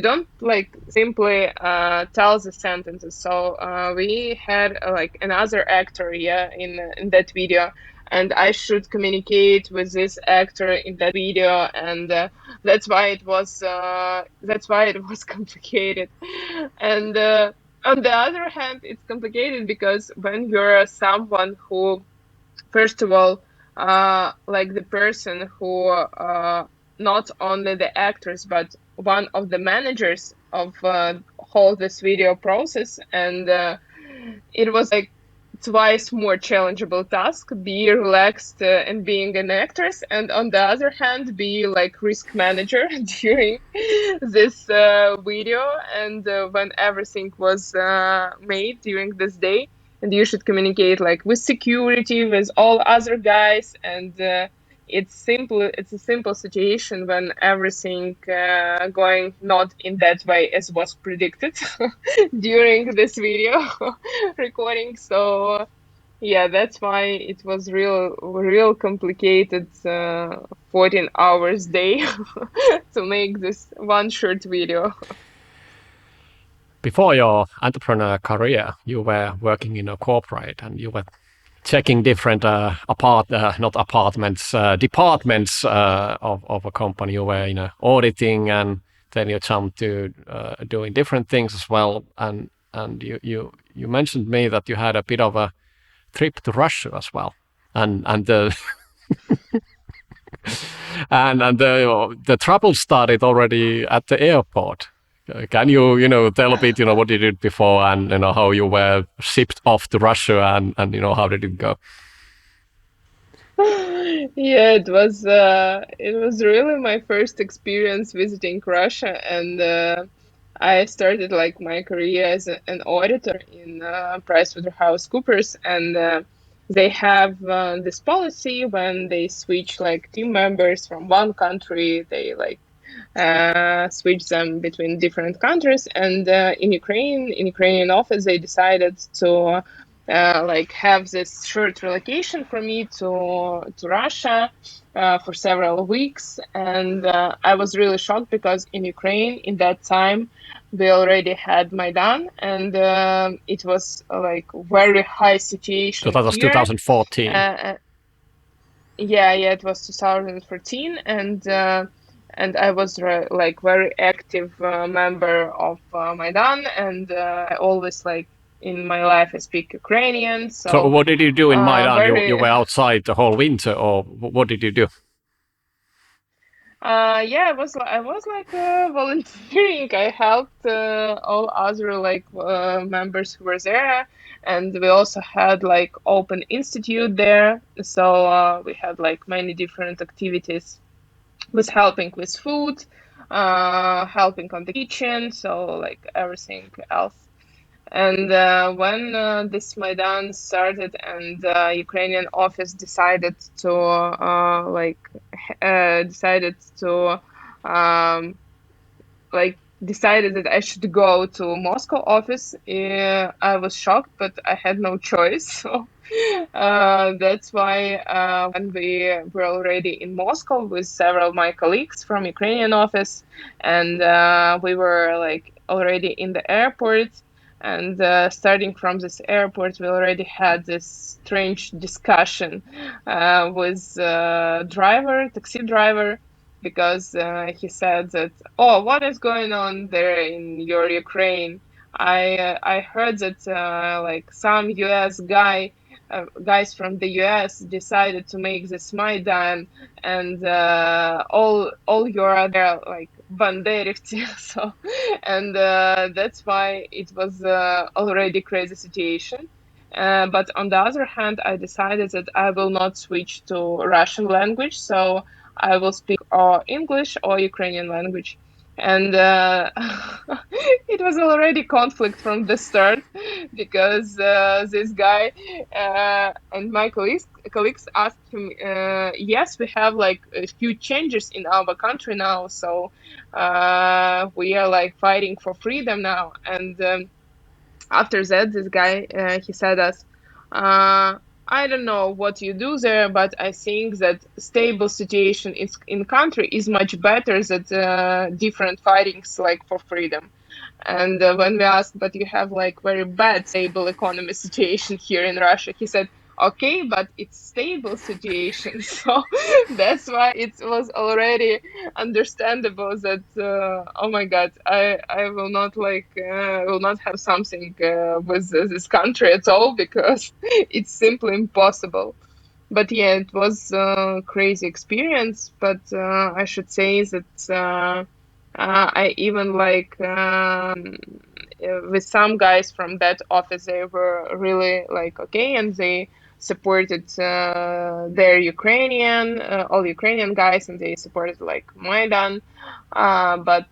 Speaker 2: don't like simply tell the sentences. So we had like another actor, yeah, in that video, and I should communicate with this actor in that video, and that's why it was complicated. And on the other hand, it's complicated because when you're someone who, first of all, like the person who, not only the actors but one of the managers of whole this video process, and it was like twice more challengeable task, be relaxed and being an actress, and on the other hand be like risk manager during this video, and when everything was made during this day, and you should communicate like with security, with all other guys, and it's a simple situation when everything going not in that way as was predicted during this video recording. So yeah, that's why it was real complicated 14 hours day to make this one short video.
Speaker 1: Before your entrepreneur career, you were working in a corporate and you were checking different not apartments, departments of a company. You were auditing, and then you jumped to doing different things as well. And you mentioned me that you had a bit of a trip to Russia as well, and the and the trouble started already at the airport. Can you tell a bit what you did before, and how you were shipped off to Russia, and how did it go?
Speaker 2: Yeah, it was really my first experience visiting Russia, and I started like my career as an auditor in PricewaterhouseCoopers, and they have this policy when they switch like team members from one country, they like switch them between different countries. And in Ukrainian office, they decided to like have this short relocation for me to Russia for several weeks. And I was really shocked because in Ukraine in that time we already had Maidan, and it was like very high
Speaker 1: So
Speaker 2: situation
Speaker 1: that was
Speaker 2: here.
Speaker 1: 2014.
Speaker 2: Yeah, yeah, it was 2014, and I was like very active member of Maidan, and I always like in my life I speak Ukrainian,
Speaker 1: So
Speaker 2: so
Speaker 1: what did you do in Maidan? You
Speaker 2: very
Speaker 1: were outside the whole winter, or what did you do?
Speaker 2: yeah, I was like volunteering. I helped all other like members who were there, and we also had like open institute there, so we had like many different activities, was helping with food, helping on the kitchen, so like everything else. And when this Maidan started, and Ukrainian office decided to decided to um, decided that I should go to Moscow office, I was shocked, but I had no choice. So that's why when we were already in Moscow with several of my colleagues from Ukrainian office, and we were like already in the airport, and starting from this airport, we already had this strange discussion with taxi driver, because he said that, oh, what is going on there in your Ukraine? I heard that like some US guys from the US decided to make this Maidan, and all your other like banderivцы. So, and that's why it was already crazy situation. But on the other hand, I decided that I will not switch to Russian language, so I will speak or English or Ukrainian language. And it was already conflict from the start, because this guy and my colleagues asked him, yes, we have like a few changes in our country now, so we are like fighting for freedom now. And after that, this guy he said us, I don't know what you do there, but I think that stable situation is in country is much better than different fightings like for freedom. And when we asked, but you have like very bad stable economy situation here in Russia, he said, okay, but it's stable situation. So that's why it was already understandable that oh my God, I will not will not have something with this country at all, because it's simply impossible. But yeah, it was a crazy experience. But I should say that I even with some guys from that office, they were really like okay, and they supported their Ukrainian, all Ukrainian guys, and they supported like Maidan. But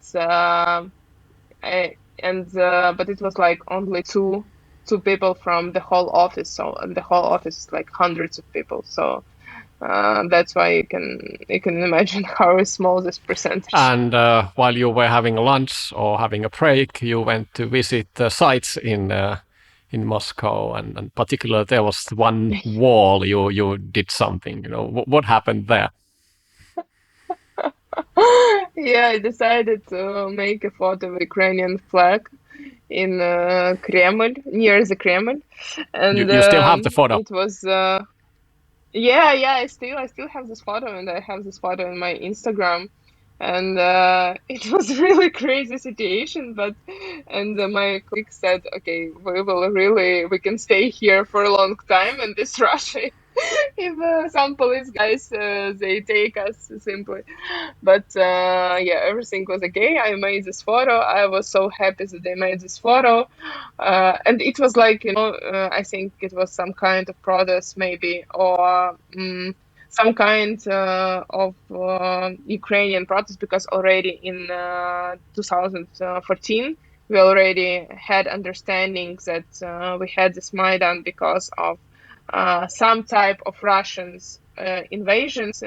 Speaker 2: but it was like only two people from the whole office. So and the whole office is like hundreds of people. So that's why you can imagine how small this percentage.
Speaker 1: And while you were having lunch or having a break, you went to visit the sites in Moscow, and particularly there was one wall you did something. What happened there?
Speaker 2: Yeah, I decided to make a photo of Ukrainian flag in Kremlin, near the Kremlin,
Speaker 1: You
Speaker 2: and
Speaker 1: you still have the photo.
Speaker 2: it was yeah, I still have this photo, and I have this photo in my Instagram, and it was a really crazy situation. But and my colleague said, okay, we can stay here for a long time in this Russia if some police guys they take us simply. But yeah, everything was okay. I made this photo. I was so happy that I made this photo. And it was like, I think it was some kind of protest, maybe, or some kind of Ukrainian protest, because already in 2014, we already had understanding that we had this Maidan because of some type of Russians invasions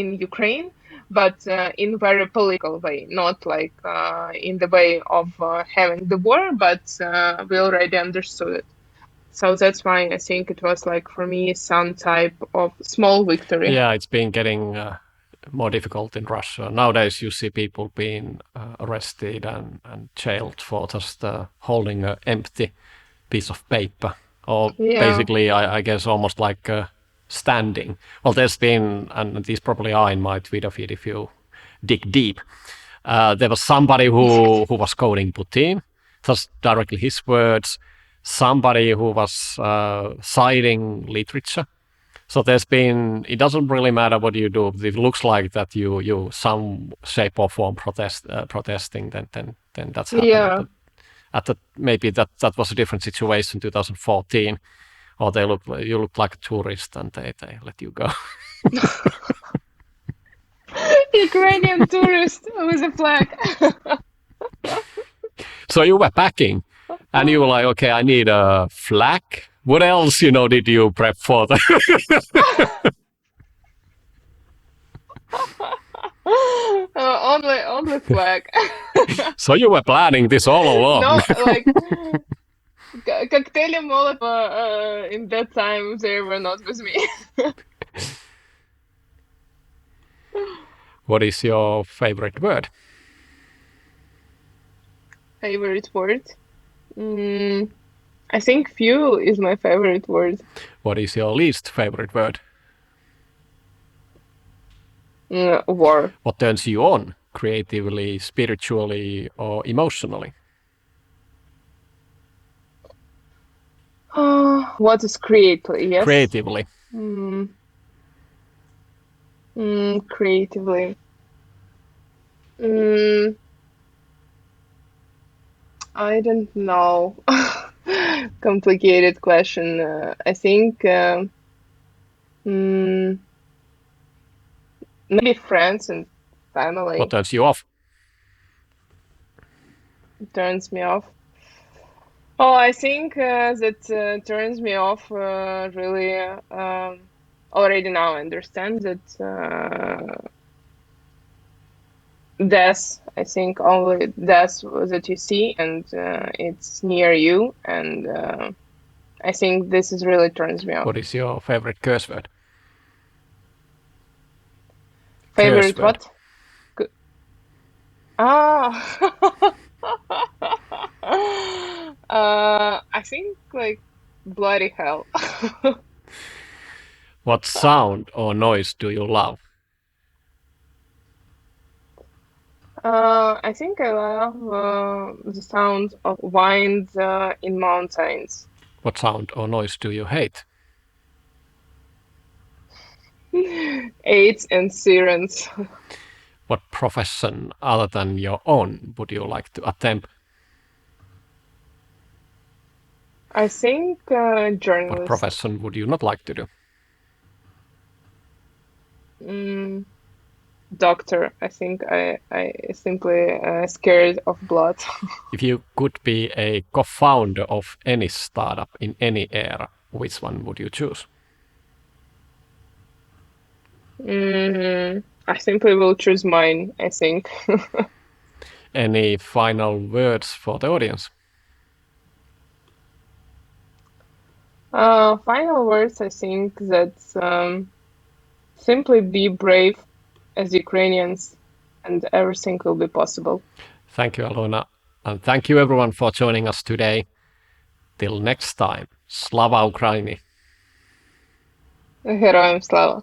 Speaker 2: in Ukraine, but in very political way, not like in the way of having the war, but we already understood it. So that's why I think it was like for me some type of small victory.
Speaker 1: Yeah, it's been getting more difficult in Russia. Nowadays, you see people being arrested and jailed for just holding an empty piece of paper, or
Speaker 2: Yeah,
Speaker 1: basically, I guess, almost like standing. Well, there's been, and these probably are in my Twitter feed if you dig deep. There was somebody who was quoting Putin, just directly his words. Somebody who was citing literature. So there's been. It doesn't really matter what you do. If it looks like that you some shape or form protesting, then that's happening.
Speaker 2: yeah.
Speaker 1: But maybe that was a different situation 2014, or you look like a tourist and they let you go.
Speaker 2: Ukrainian tourist with a flag.
Speaker 1: So you were packing, and you were like, okay, I need a flag. What else, did you prep for?
Speaker 2: Only flag.
Speaker 1: So you were planning this all along.
Speaker 2: No, like cocktail Molotov in that time they were not with me.
Speaker 1: What is your favorite word?
Speaker 2: Favorite word? I think fuel is my favorite word.
Speaker 1: What is your least favorite word?
Speaker 2: War.
Speaker 1: What turns you on creatively, spiritually, or emotionally?
Speaker 2: What is creatively? Yes.
Speaker 1: Creatively.
Speaker 2: Creatively. Mm, I don't know. Complicated question. I think mm, maybe friends and family
Speaker 1: What turns you off?
Speaker 2: turns me off. Oh, I think that turns me off really. Already now I understand that death. I think only death that you see, and it's near you, and I think this is really turns me off.
Speaker 1: What is your favorite curse word? Curse
Speaker 2: Favorite
Speaker 1: word.
Speaker 2: what? Ah, I think like bloody hell.
Speaker 1: What sound or noise do you love?
Speaker 2: I think I love the sound of winds in mountains.
Speaker 1: What sound or noise do you hate?
Speaker 2: Aids and sirens.
Speaker 1: What profession other than your own would you like to attempt?
Speaker 2: I think
Speaker 1: What
Speaker 2: journalist.
Speaker 1: profession would you not like to do?
Speaker 2: Mm, doctor. I think I simply scared of blood.
Speaker 1: If you could be a co-founder of any startup in any era, which one would you choose?
Speaker 2: I simply will choose mine, I think.
Speaker 1: Any final words for the audience?
Speaker 2: Final words, I think that simply be brave as Ukrainians and everything will be possible.
Speaker 1: Thank you, Alyona. And thank you everyone for joining us today. Till next time, Slava Ukraini!
Speaker 2: Героям слава!